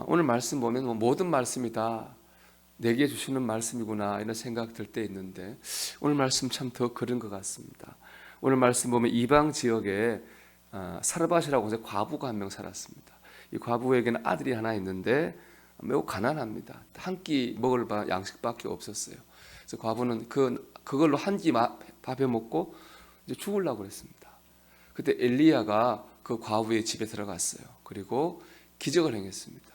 오늘 말씀 보면 모든 말씀이 다 내게 주시는 말씀이구나 이런 생각 들 때 있는데 오늘 말씀 참 더 그런 것 같습니다. 오늘 말씀 보면 이방 지역에 사르밧이라고 해서 과부가 한 명 살았습니다. 이 과부에게는 아들이 하나 있는데 매우 가난합니다. 한 끼 먹을 양식밖에 없었어요. 그래서 과부는 그걸로 한 끼 밥에 먹고 이제 죽으려고 그랬습니다. 그때 엘리야가 그 과부의 집에 들어갔어요. 그리고 기적을 행했습니다.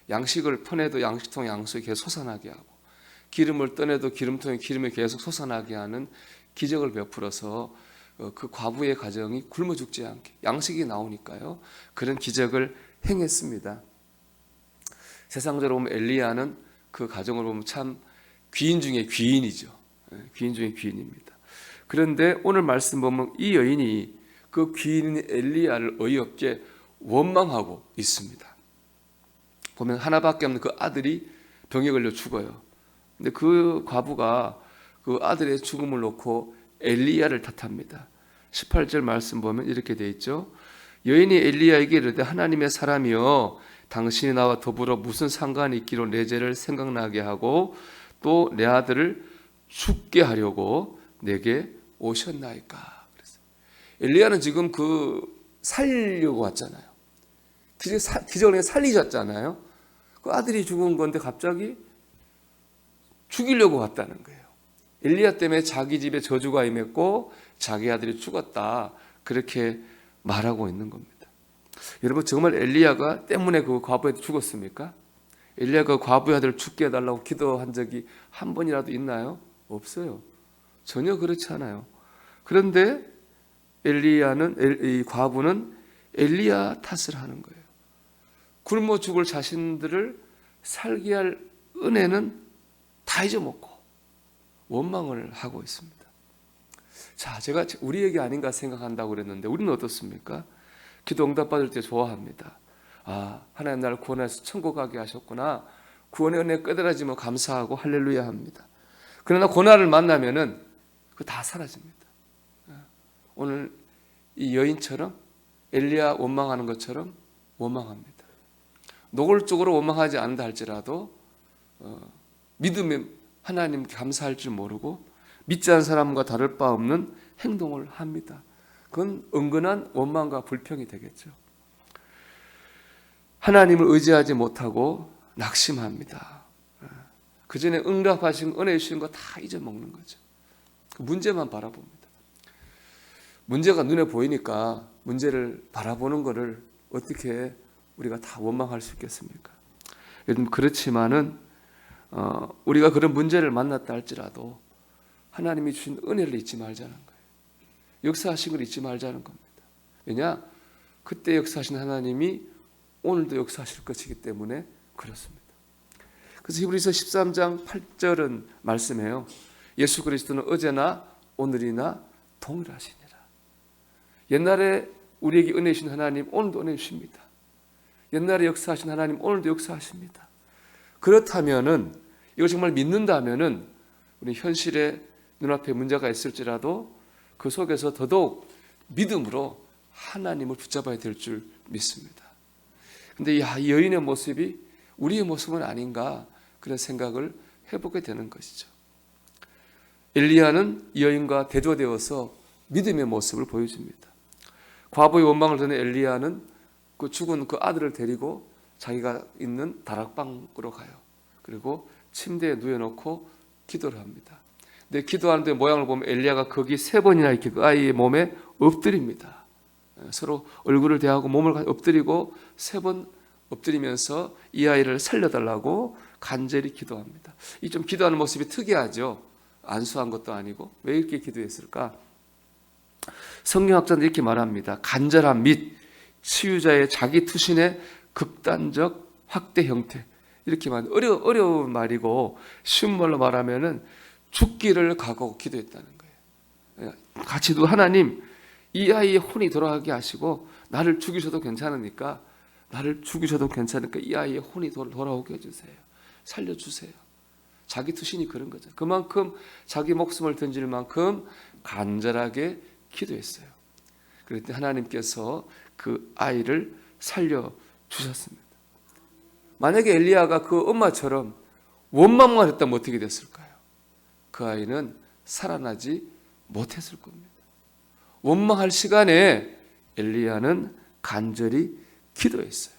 양식을 퍼내도 양식통 양수에 계속 솟아나게 하고 기름을 떠내도 기름통에 기름이 계속 솟아나게 하는 기적을 베풀어서 그 과부의 가정이 굶어 죽지 않게 양식이 나오니까요. 그런 기적을 행했습니다. 세상적으로 보면 엘리야는 그 가정을 보면 참 귀인 중에 귀인이죠. 귀인 중에 귀인입니다. 그런데 오늘 말씀 보면 이 여인이 그 귀인인 엘리야를 어이없게 원망하고 있습니다. 보면 하나밖에 없는 그 아들이 병에 걸려 죽어요. 근데 그 과부가 그 아들의 죽음을 놓고 엘리야를 탓합니다. 18절 말씀 보면 이렇게 돼 있죠. 여인이 엘리야에게 이르되 하나님의 사람이여 당신이 나와 더불어 무슨 상관이 있기로 내 죄를 생각나게 하고 또 내 아들을 죽게 하려고 내게 오셨나이까. 그랬어요. 엘리야는 지금 살려고 왔잖아요. 기적을 살리셨잖아요. 그 아들이 죽은 건데 갑자기 죽이려고 왔다는 거예요. 엘리야 때문에 자기 집에 저주가 임했고 자기 아들이 죽었다. 그렇게 말하고 있는 겁니다. 여러분 정말 엘리야가 때문에 그 과부한테 죽었습니까? 엘리야가 과부의 아들을 죽게 해달라고 기도한 적이 한 번이라도 있나요? 없어요. 전혀 그렇지 않아요. 그런데 이 과부는 엘리야 탓을 하는 거예요. 굶어 죽을 자신들을 살게 할 은혜는 다 잊어먹고 원망을 하고 있습니다. 자, 제가 우리 얘기 아닌가 생각한다고 그랬는데 우리는 어떻습니까? 기도 응답받을 때 좋아합니다. 하나님 나를 구원해서 천국 가게 하셨구나. 구원의 은혜 깨달아지면 감사하고 할렐루야 합니다. 그러나 고난을 만나면은 그거 다 사라집니다. 오늘 이 여인처럼 엘리야 원망하는 것처럼 원망합니다. 노골적으로 원망하지 않는다 할지라도 믿음에 하나님께 감사할 줄 모르고 믿지 않은 사람과 다를 바 없는 행동을 합니다. 그건 은근한 원망과 불평이 되겠죠. 하나님을 의지하지 못하고 낙심합니다. 그 전에 응답하신 은혜 주신 거 다 잊어먹는 거죠. 문제만 바라봅니다. 문제가 눈에 보이니까 문제를 바라보는 것을 어떻게 우리가 다 원망할 수 있겠습니까? 여러분 그렇지만은 우리가 그런 문제를 만났다 할지라도 하나님이 주신 은혜를 잊지 말자는 거예요. 역사하신 걸 잊지 말자는 겁니다. 왜냐? 그때 역사하신 하나님이 오늘도 역사하실 것이기 때문에 그렇습니다. 그래서 히브리서 13장 8절은 말씀해요. 예수 그리스도는 어제나 오늘이나 동일하시니라. 옛날에 우리에게 은혜 주신 하나님 오늘도 은혜 주십니다. 옛날에 역사하신 하나님 오늘도 역사하십니다. 그렇다면은 이걸 정말 믿는다면은 우리 현실에 눈앞에 문제가 있을지라도 그 속에서 더더욱 믿음으로 하나님을 붙잡아야 될 줄 믿습니다. 근데 이 여인의 모습이 우리의 모습은 아닌가 그런 생각을 해보게 되는 것이죠. 엘리야는 이 여인과 대조되어서 믿음의 모습을 보여줍니다. 과부의 원망을 듣는 엘리야는 그 죽은 그 아들을 데리고 자기가 있는 다락방으로 가요. 그리고 침대에 누워놓고 기도를 합니다. 근데 기도하는데 모양을 보면 엘리야가 거기 3번이나 이렇게 그 아이의 몸에 엎드립니다. 서로 얼굴을 대하고 몸을 엎드리고 3번 엎드리면서 이 아이를 살려달라고 간절히 기도합니다. 이 좀 기도하는 모습이 특이하죠. 안수한 것도 아니고 왜 이렇게 기도했을까? 성경학자는 이렇게 말합니다. 간절함 및 치유자의 자기 투신의 극단적 확대 형태. 이렇게 말 어려운 말이고 쉬운 말로 말하면은 죽기를 각오하고 기도했다는 거예요. 같이도 하나님 이 아이의 혼이 돌아가게 하시고 나를 죽이셔도 괜찮으니까 이 아이의 혼이 돌아오게 해주세요. 살려주세요. 자기 투신이 그런 거죠. 그만큼 자기 목숨을 던질 만큼 간절하게 기도했어요. 그랬더니 하나님께서 그 아이를 살려주셨습니다. 만약에 엘리야가 그 엄마처럼 원망만 했다면 어떻게 됐을까요? 그 아이는 살아나지 못했을 겁니다. 원망할 시간에 엘리야는 간절히 기도했어요.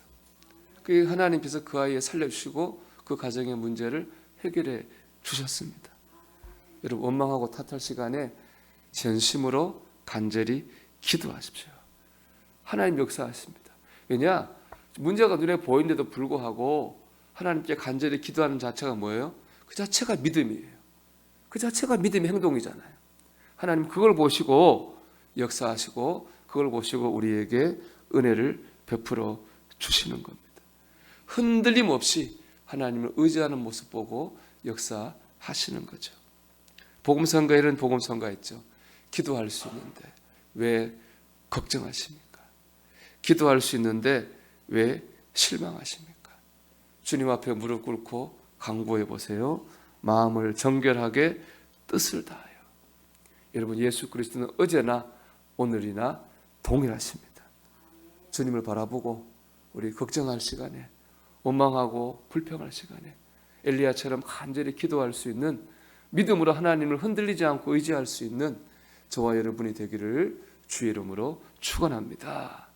그 하나님께서 그 아이를 살려주시고 그 가정의 문제를 해결해 주셨습니다. 여러분, 원망하고 탓할 시간에 전심으로 간절히 기도하십시오. 하나님 역사하십니다. 왜냐? 문제가 눈에 보이는데도 불구하고 하나님께 간절히 기도하는 자체가 뭐예요? 그 자체가 믿음이에요. 그 자체가 믿음의 행동이잖아요. 하나님 그걸 보시고 역사하시고 그걸 보시고 우리에게 은혜를 베풀어 주시는 겁니다. 흔들림 없이 하나님을 의지하는 모습 보고 역사하시는 거죠. 복음성가에는 복음성가 있죠. 기도할 수 있는데 왜 걱정하십니까? 기도할 수 있는데 왜 실망하십니까? 주님 앞에 무릎 꿇고 간구해 보세요. 마음을 정결하게 뜻을 다하여. 여러분, 예수 그리스도는 어제나 오늘이나 동일하십니다. 주님을 바라보고 우리 걱정할 시간에, 원망하고 불평할 시간에 엘리야처럼 간절히 기도할 수 있는, 믿음으로 하나님을 흔들리지 않고 의지할 수 있는 저와 여러분이 되기를 주의 이름으로 축원합니다.